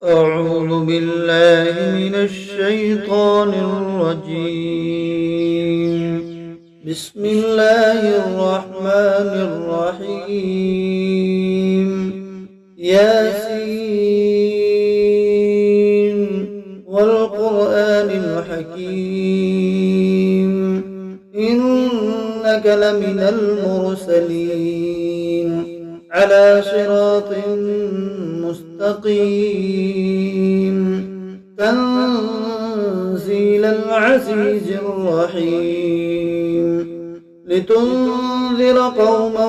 أعوذ بالله من الشيطان الرجيم. بسم الله الرحمن الرحيم. ياسين والقرآن الحكيم، إنك لمن المرسلين على صراط مستقيم، تنزيل العزيز الرحيم، لتنذر قوما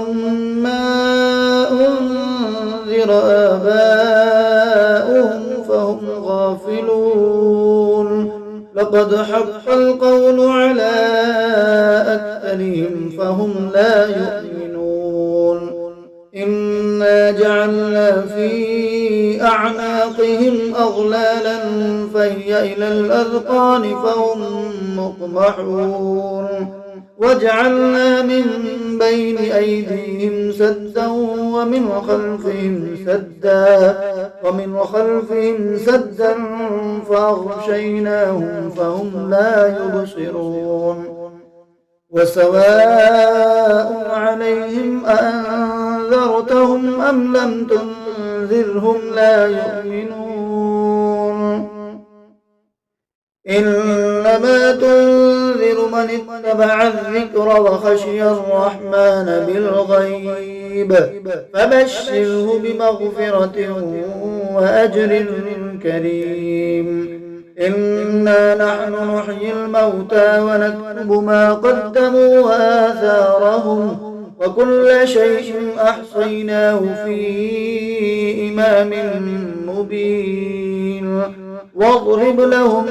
ما أنذر آباؤهم فهم غافلون. لقد حق القول على أكثرهم فهم لا يؤمنون. إنا جعلنا في أعناقهم أغلالا فهي إلى الأذقان فهم مقمحون. وجعلنا من بين أيديهم سدا ومن خلفهم سدا فأغشيناهم فهم لا يبصرون. وسواء عليهم أأنذرتهم أم لم تنذرهم لا يؤمنون. إنما تنذر من اتبع الذكر وخشي الرحمن بالغيب، فبشره بمغفرة وأجر كريم. إنا نحن نحيي الموتى ونكتب ما قدموا وآثارهم، وكل شيء أحصيناه في إمام مبين. واضرب لهم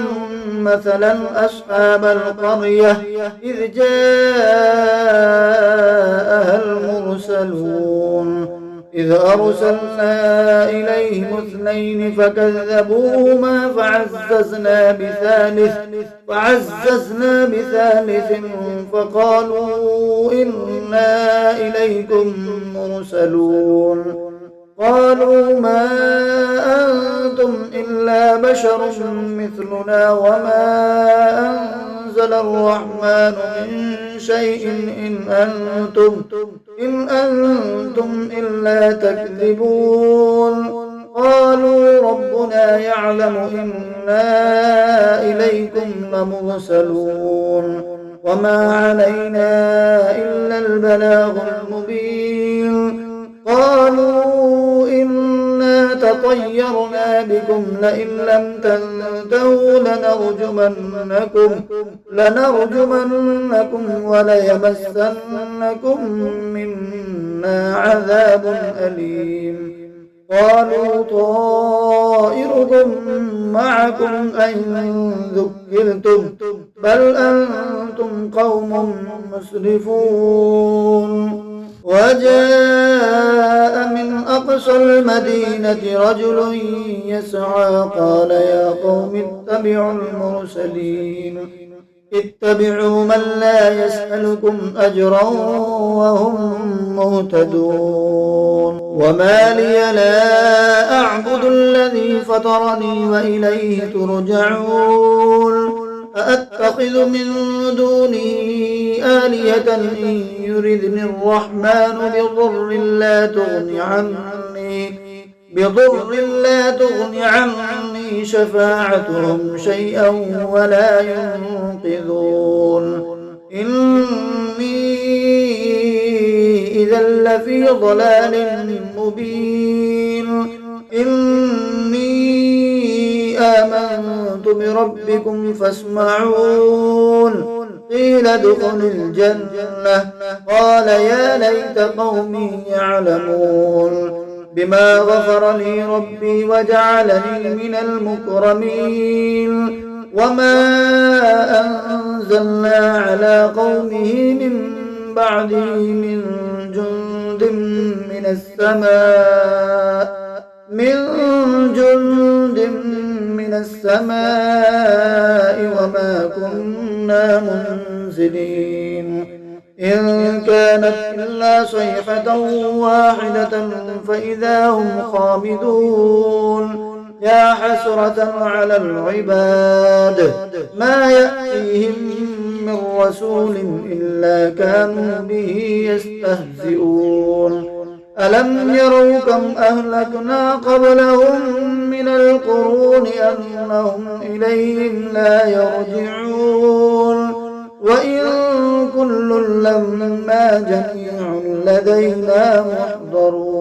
مثلا أصحاب القرية إذ جاءها المرسلون، إذ أرسلنا إليهم اثنين فكذبوهما فعززنا بثالث فقالوا إنا إليكم مرسلون. قالوا ما أنتم إلا بشر مثلنا وما أنزل الرحمن من شيء إن أنتم إلا تكذبون. قالوا ربنا يعلم إنا إليكم لمرسلون وما علينا إلا البلاغ المبين. قالوا إنا تطيرنا بكم لئن لم تنتهوا لنرجمنكم وليمسنكم منا عذاب أليم. قالوا طائركم معكم أئن ذكرتم بل أنتم قوم مسرفون. وجاء من أقصى المدينة رجل يسعى قال يا قوم اتبعوا المرسلين اتبعوا من لا يسألكم أجرا وهم مهتدون. وما لي لا أعبد الذي فطرني وإليه ترجعون. أأتخذ من دونه آلهة إن يردني الرحمن بضر لا تغن عني شفاعتهم شيئا ولا ينقذون. إني إذا لفي ضلال مبين. إني آمنت بربكم فاسمعون. قيل ادخل الجنة قال يا ليت قومي يعلمون بما غفر لي ربي وجعلني من المكرمين. وما أنزلنا على قومه من بعده من جند من السماء وما كنا منزلين. إن كانت إلا صيحة واحدة فإذا هم خامدون. يا حسرة على العباد ما يأتيهم من رسول إلا كانوا به يستهزئون ألم يروا كم أهلكنا قبلهم من القرون أنهم إليهم لا يرجعون وإن كل لما جميع لدينا محضرون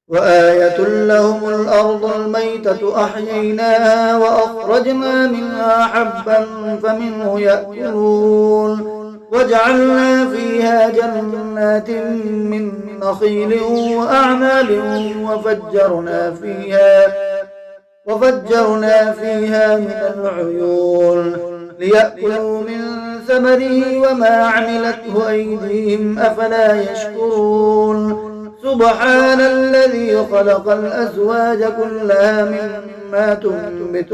وآية لهم الأرض الميتة أحييناها وأخرجنا منها حبا فمنه يأكلون وجعلنا فيها جنات من نخيل وأعناب وفجرنا فيها من العيون ليأكلوا من ثمره وما عملته أيديهم أفلا يشكرون سبحان الذي خلق الأزواج كلها مما تنبت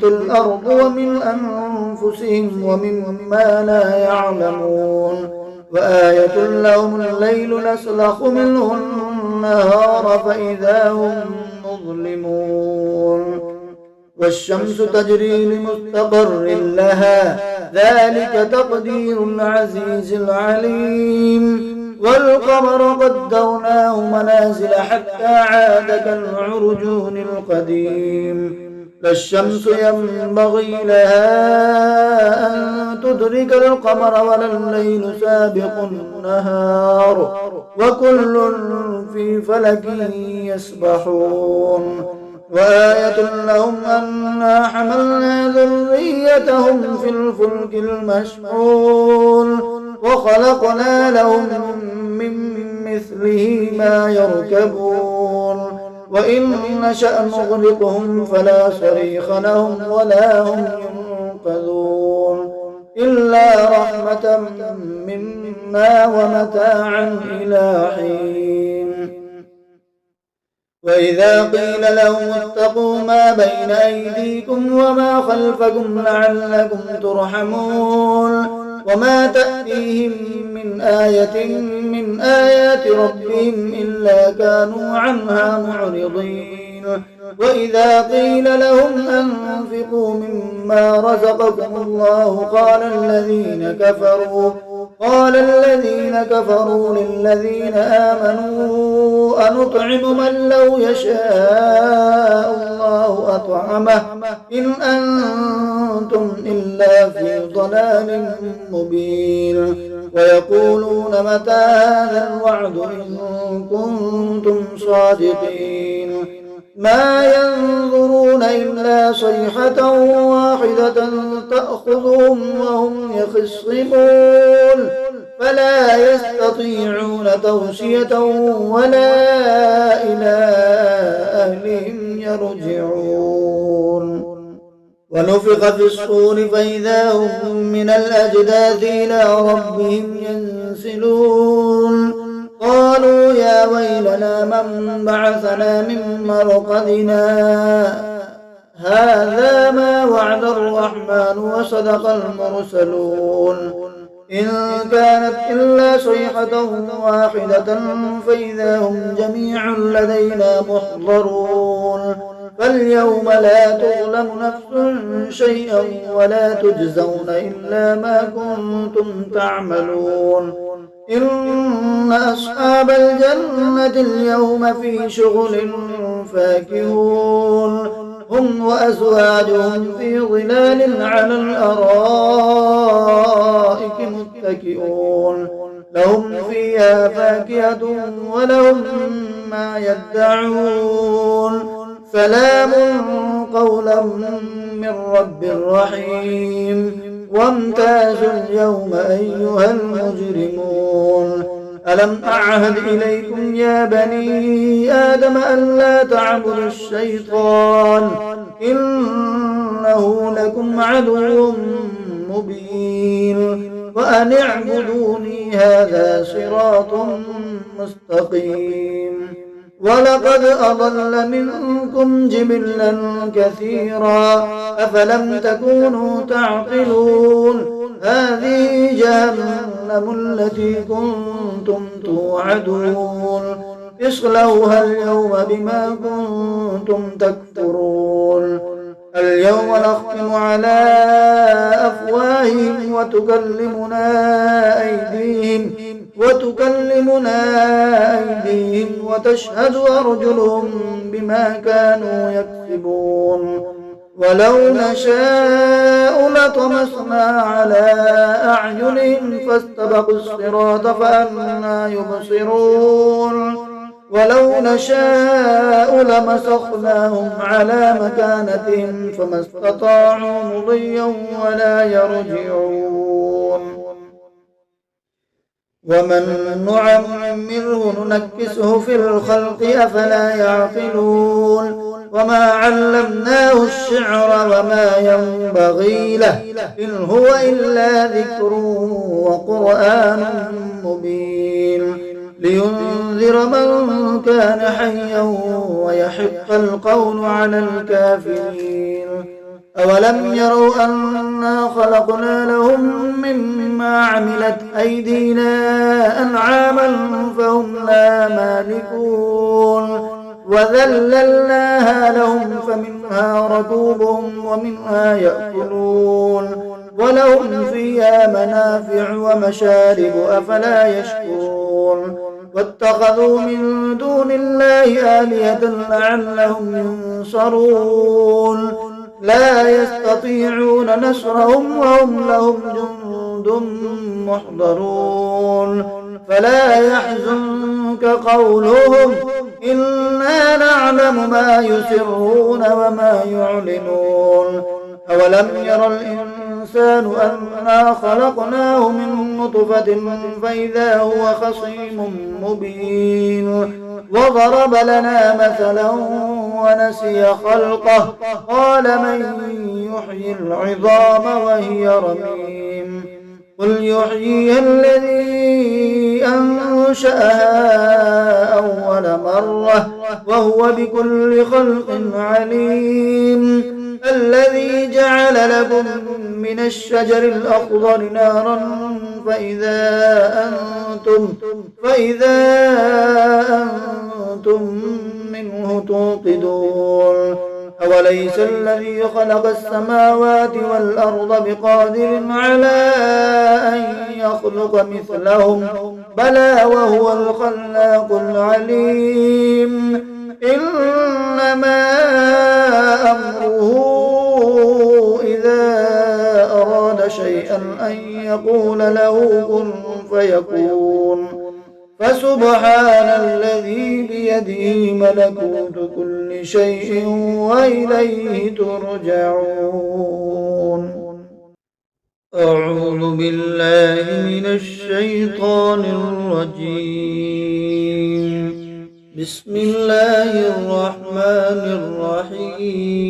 الأرض ومن أنفسهم ومما لا يعلمون وآية لهم الليل نسلخ منه النهار فإذا هم مظلمون والشمس تجري لمستقر لها ذلك تقدير العزيز العليم والقمر قدرناه منازل حتى عاد كالعرجون القديم لا الشمس ينبغي لها أن تدرك القمر ولا الليل سابق النهار وكل في فلك يسبحون وآية لهم أنا حملنا ذريتهم في الفلك المشحون وخلقنا لهم من مثله ما يركبون وإن نشأ نغرقهم فلا صريخ لهم ولا هم ينقذون إلا رحمة منا ومتاعا إلى حين وإذا قيل لهم اتقوا ما بين أيديكم وما خلفكم لعلكم ترحمون وما تأتيهم من آية من آيات ربهم إلا كانوا عنها معرضين وإذا قيل لهم أنفقوا مما رزقكم الله قال الذين كفروا للذين آمنوا أنطعم من لو يشاء الله أطعمه إن أنتم إلا في ضلال مبين ويقولون متى هذا الوعد إن كنتم صادقين ما ينظرون إلا صيحة واحدة تأخذهم وهم يخصمون فلا يستطيعون توصية ولا إلى أهلهم يرجعون ونفخ في الصور فإذا هم من الأجداث إلى ربهم ينسلون قالوا يا ويلنا من بعثنا من مرقدنا هذا ما وعد الرحمن وصدق المرسلون إن كانت إلا صيحة واحدة فإذا هم جميع لدينا محضرون فاليوم لا تظلم نفس شيئا ولا تجزون إلا ما كنتم تعملون إن أصحاب الجنة اليوم في شغل فاكهون هم وأزواجهم في ظلال على الأرائك متكئون لهم فيها فاكهة ولهم ما يدعون سلام قولا من رب رحيم وامتازوا اليوم أيها المجرمون ألم أعهد إليكم يا بني آدم أن لا تعبدوا الشيطان إنه لكم عدو مبين وأن اعبدوني هذا صراط مستقيم ولقد أضل منكم جبلا كثيرا أفلم تكونوا تعقلون هذه جهنم التي كنتم توعدون اصلوها اليوم بما كنتم تكفرون اليوم نختم على أفواههم وتكلمنا أيديهم وتشهد أرجلهم بما كانوا يكسبون ولو نشاء لطمسنا على أعينهم فاستبقوا الصراط فأنى يبصرون ولو نشاء لمسخناهم على مكانتهم فما استطاعوا مضيا ولا يرجعون ومن نعمره ننكسه في الخلق أفلا يعقلون وما علمناه الشعر وما ينبغي له إن هو إلا ذكر وقرآن مبين لينذر من كان حيا ويحق القول على الكافرين أولم يروا أنا خلقنا لهم مما عملت أيدينا أنعاما فهم لا مالكون وذللناها لهم فمنها ركوبهم ومنها يأكلون ولهم فيها منافع ومشارب أفلا يشكرون واتخذوا من دون الله آلهة لعلهم ينصرون لا يستطيعون نصرهم وهم لهم جند محضرون فلا يحزنك قولهم إنا نعلم ما يسرون وما يعلنون أولم ير الإنسان أنا خلقناه من نطفة فإذا هو خصيم مبين وضرب لنا مثلا ونسي خلقه قال من يحيي العظام وهي رميم قل يحييها الذي أنشأها أول مرة وهو بكل خلق عليم الذي جعل لكم من الشجر الأخضر نارا فإذا أنتم منه توقدون أوليس الذي خلق السماوات والأرض بقادر على أن يخلق مثلهم بلى وهو الخلاق العليم إنما أمره إذا أراد شيئا أن يقول له كن فيكون فسبحان الذي بيده ملكوت كل شيء وإليه ترجعون أعوذ بالله من الشيطان الرجيم بسم الله الرحمن الرحيم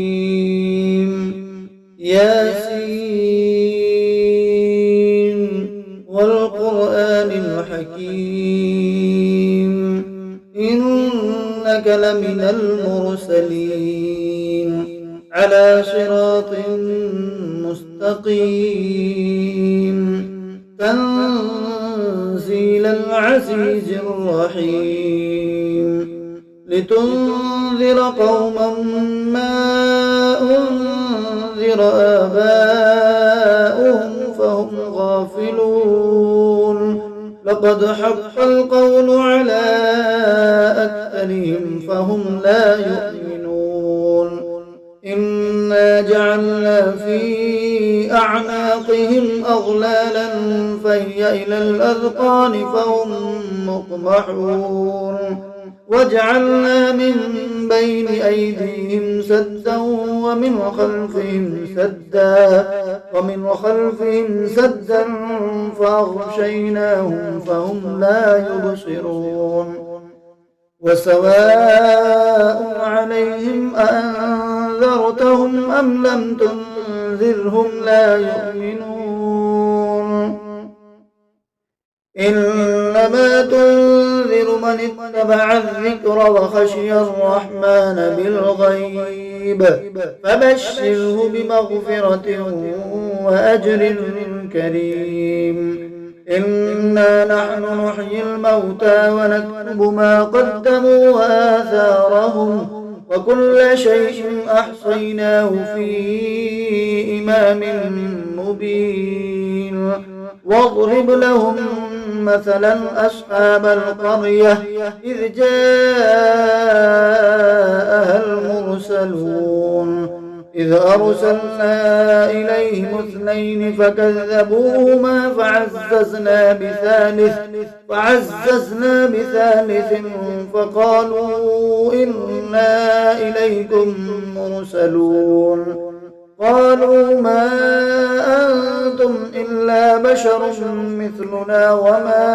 ياسين والقرآن الحكيم إنك لمن المرسلين على صراط مستقيم تنزيل العزيز الرحيم لتنذر قوما ما أنذر آباؤهم فهم غافلون لقد حق القول على أكثرهم فهم لا يؤمنون إنا جعلنا في أعناقهم أغلالا فهي إلى الأذقان فهم مقمحون وجعلنا من بين أيديهم سدا ومن خلفهم سدا فأغشيناهم فهم لا يبصرون وسواء عليهم أأنذرتهم أم لم تنذرهم لا يؤمنون إنما تنذر من اتبع الذكر وخشي الرحمن بالغيب فبشره بمغفرة وأجر كريم. إنا نحن نحيي الموتى ونكتب ما قدموا وآثارهم وكل شيء أحصيناه في إمام مبين. واضرب لهم مثلا أصحاب القرية إذ جاءها المرسلون إذ أرسلنا إليهم اثنين فكذبوهما فعززنا بثالث فقالوا إنا إليكم مرسلون. قالوا ما أنتم إلا بشر مثلنا وما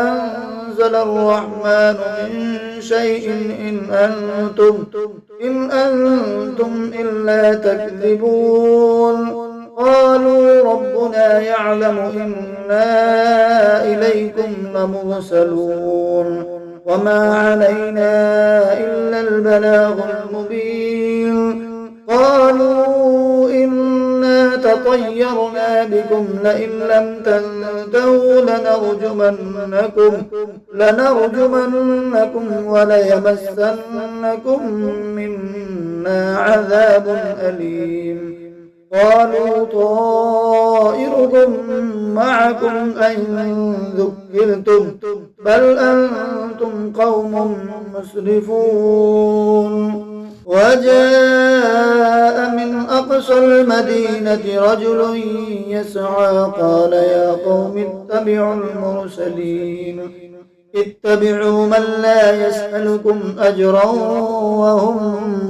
أنزل الرحمن من شيء إن أنتم إلا تكذبون. قالوا ربنا يعلم إنا إليكم لمرسلون وما علينا إلا البلاغ المبين. قالوا إنا تطيرنا بكم لئن لم تنتهوا لنرجمنكم وليمسنكم منا عذاب أليم. قالوا طائركم معكم أئن ذكرتم بل أنتم قوم مسرفون. وجاء من أقصى المدينة رجل يسعى قال يا قوم اتبعوا من لا يسألكم أجرا وهم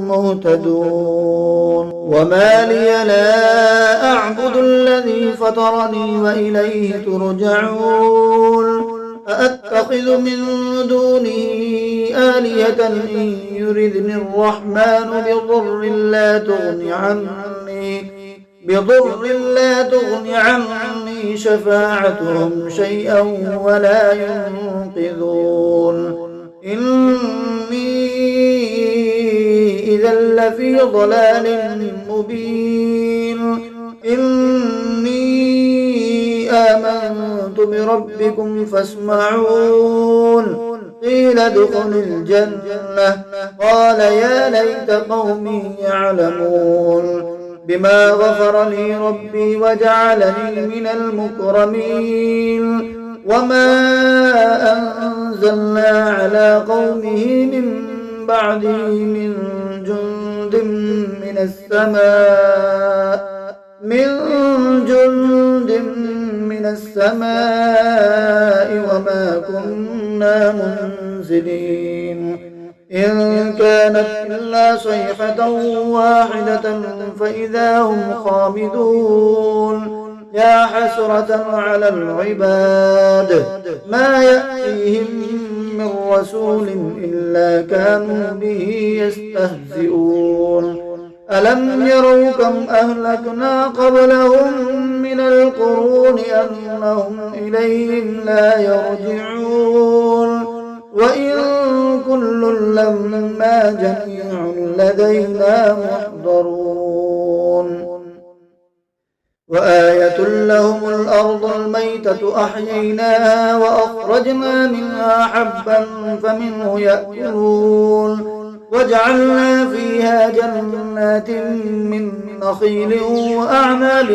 مهتدون. وما لي لا أعبد الذي فطرني وإليه ترجعون. أأتخذ من دونه آلهة إن يردني الرحمن بضر لا تغن عني شفاعتهم شيئا ولا ينقذون. إني إذا لفي ضلال مبين. إني آمنت بربكم فاسمعون. قيل ادخل الجنة قال يا ليت قومي يعلمون بما غفر لي ربي وجعلني من المكرمين. وما أنزلنا على قومه من بعده من جند من السماء وما كنا منزلين. إن كانت إلا صيحة واحدة فإذا هم خامدون. يا حسرة على العباد ما يأتيهم من رسول إلا كانوا به يستهزئون. ألم يروا كم أهلكنا قبلهم من القرون أنهم إليهم لا يرجعون. وإن كل لما جميع لدينا محضرون. وآية لهم الأرض الميتة أحييناها وأخرجنا منها حبا فمنه يأكلون. وجعلنا فيها جنات من نخيل وأعناب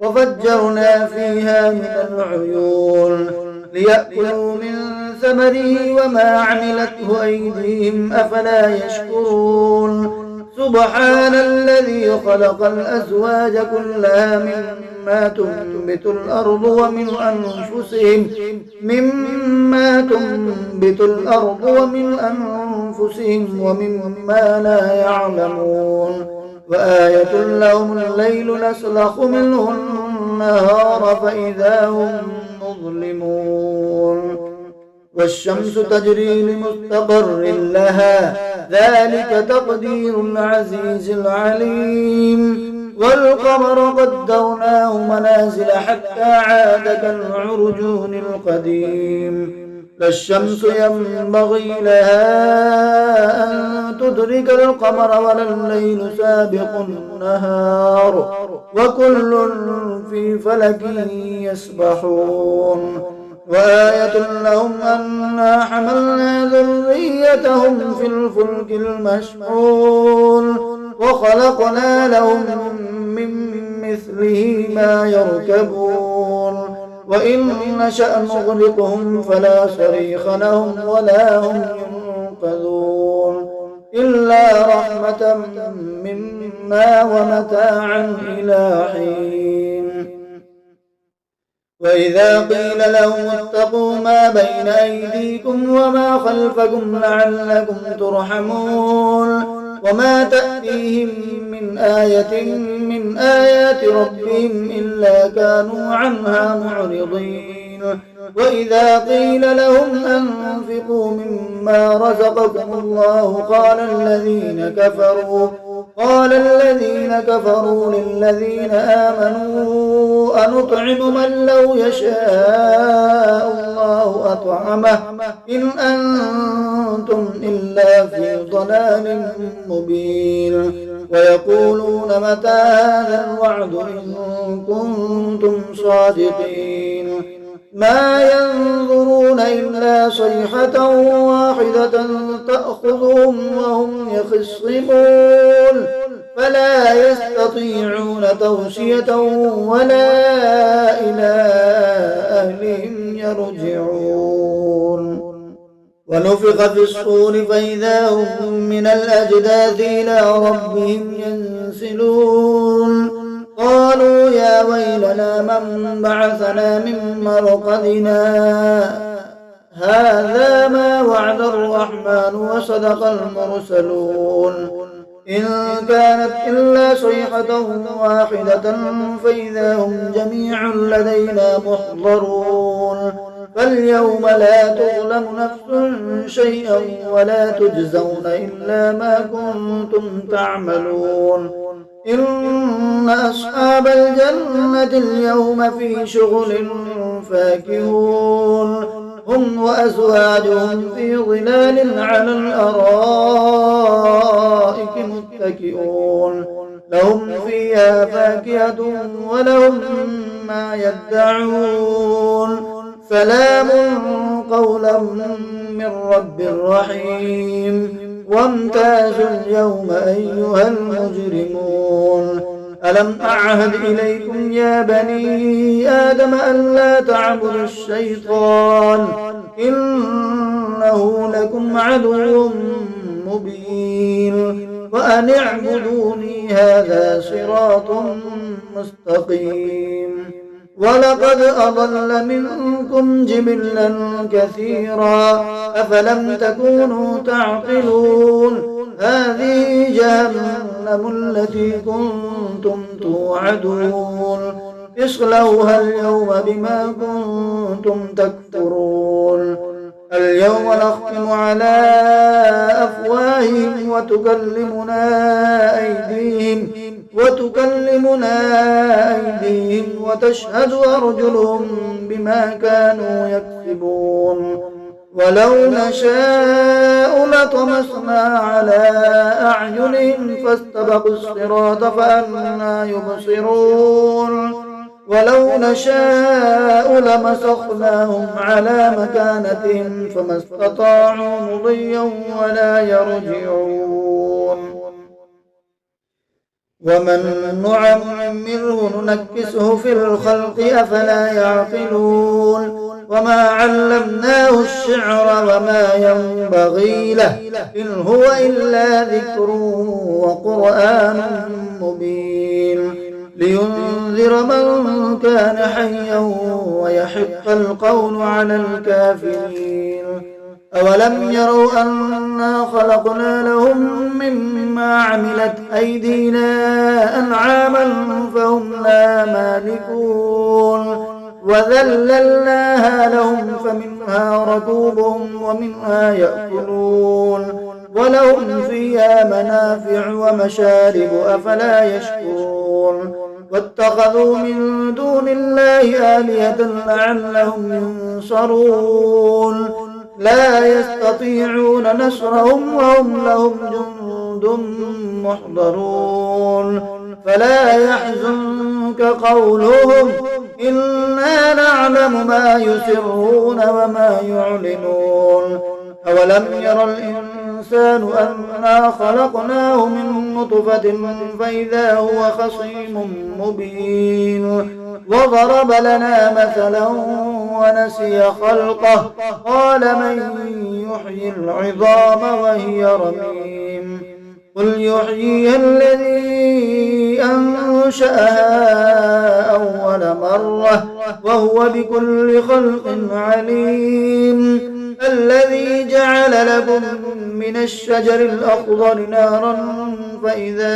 وفجرنا فيها من العيون ليأكلوا من ثمره وما عملته أيديهم أفلا يشكرون. سبحان الذي خلق الأزواج كلها مما تنبت الأرض ومن أنفسهم ومما لا يعلمون. وآية لهم الليل نسلخ منه النهار فإذا هم مظلمون. والشمس تجري لمستقر لها ذلك تقدير العزيز العليم. والقمر قدرناه منازل حتى عاد كالعرجون القديم لا الشمس ينبغي لها أن تدرك القمر ولا الليل سابق النهار وكل في فلك يسبحون وآية لهم أنا حملنا ذريتهم في الفلك المشحون وخلقنا لهم من مثله ما يركبون وإن نشأ نغرقهم فلا صريخ لهم ولا هم ينقذون إلا رحمة منا ومتاعا إلى حين وإذا قيل لهم اتقوا ما بين أيديكم وما خلفكم لعلكم ترحمون وما تأتيهم من آية من آيات ربهم إلا كانوا عنها معرضين وإذا قيل لهم أنفقوا مما رزقكم الله قال الذين كفروا للذين آمنوا أنطعم من لو يشاء الله أطعمه إن أنتم إلا في ضلال مبين ويقولون متى هذا الوعد إن كنتم صادقين ما ينظرون إلا صيحة واحدة تأخذهم وهم يخصمون فلا يستطيعون توصية ولا إلى أهلهم يرجعون ونفخ في الصور فإذا هم من الأجداث إلى ربهم ينسلون قالوا يا ويلنا من بعثنا من مرقدنا هذا ما وعد الرحمن وصدق المرسلون إن كانت إلا صيحة واحدة فإذا هم جميع لدينا محضرون فاليوم لا تظلم نفس شيئا ولا تجزون إلا ما كنتم تعملون إن أصحاب الجنة اليوم في شغل فاكهون هم وأزواجهم في ظلال على الأرائك متكئون لهم فيها فاكهة ولهم ما يدعون سلام قولا من رب رحيم وامتازوا اليوم أيها المجرمون ألم أعهد إليكم يا بني آدم أن لا تعبدوا الشيطان إنه لكم عدو مبين وأن اعبدوني هذا صراط مستقيم ولقد أضل منكم جبلا كثيرا أفلم تكونوا تعقلون هذه جهنم التي كنتم توعدون اصلوها اليوم بما كنتم تكفرون اليوم نختم على أفواههم وتكلمنا أيديهم وتشهد أرجلهم بما كانوا يكسبون ولو نشاء لطمسنا على أعينهم فاستبقوا الصراط فأنى يبصرون ولو نشاء لمسخناهم على مكانتهم فما استطاعوا مضيا ولا يرجعون ومن نعمره ننكسه في الخلق أفلا يعقلون وما علمناه الشعر وما ينبغي له إن هو إلا ذكر وقرآن مبين لينذر من كان حيا ويحق القول على الكافرين أولم يروا أنا خلقنا لهم مما عملت أيدينا أنعاما فهم لا مالكون وذللناها لهم فمنها ركوبهم ومنها يأكلون ولهم فيها منافع ومشارب أفلا يشكرون واتخذوا من دون الله آلهة لعلهم ينصرون لا يستطيعون نصرهم وهم لهم جند محضرون فلا يحزنك قولهم إنا نعلم ما يسرون وما يعلنون أولم ير الإنسان أنا خلقناه من نطفة فإذا هو خصيم مبين وضرب لنا مثلا ونسي خلقه قال من يحيي العظام وهي رميم قل يحييها الذي أنشأها أول مرة وهو بكل خلق عليم الذي جعل لكم من الشجر الأخضر نارا فإذا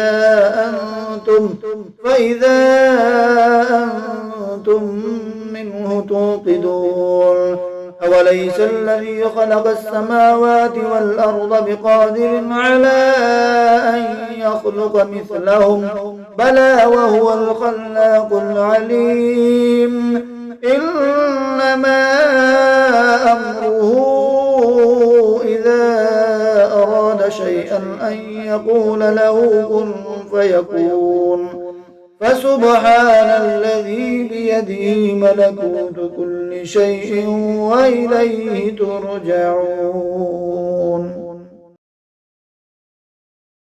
أنتم منه توقدون أوليس الذي خلق السماوات والأرض بقادر على أن يخلق مثلهم بلى وهو الخلاق العليم إنما أمره إذا أراد شيئا أن يقول له كن فيكون فسبحان الذي بيده ملكوت كل شيء وإليه ترجعون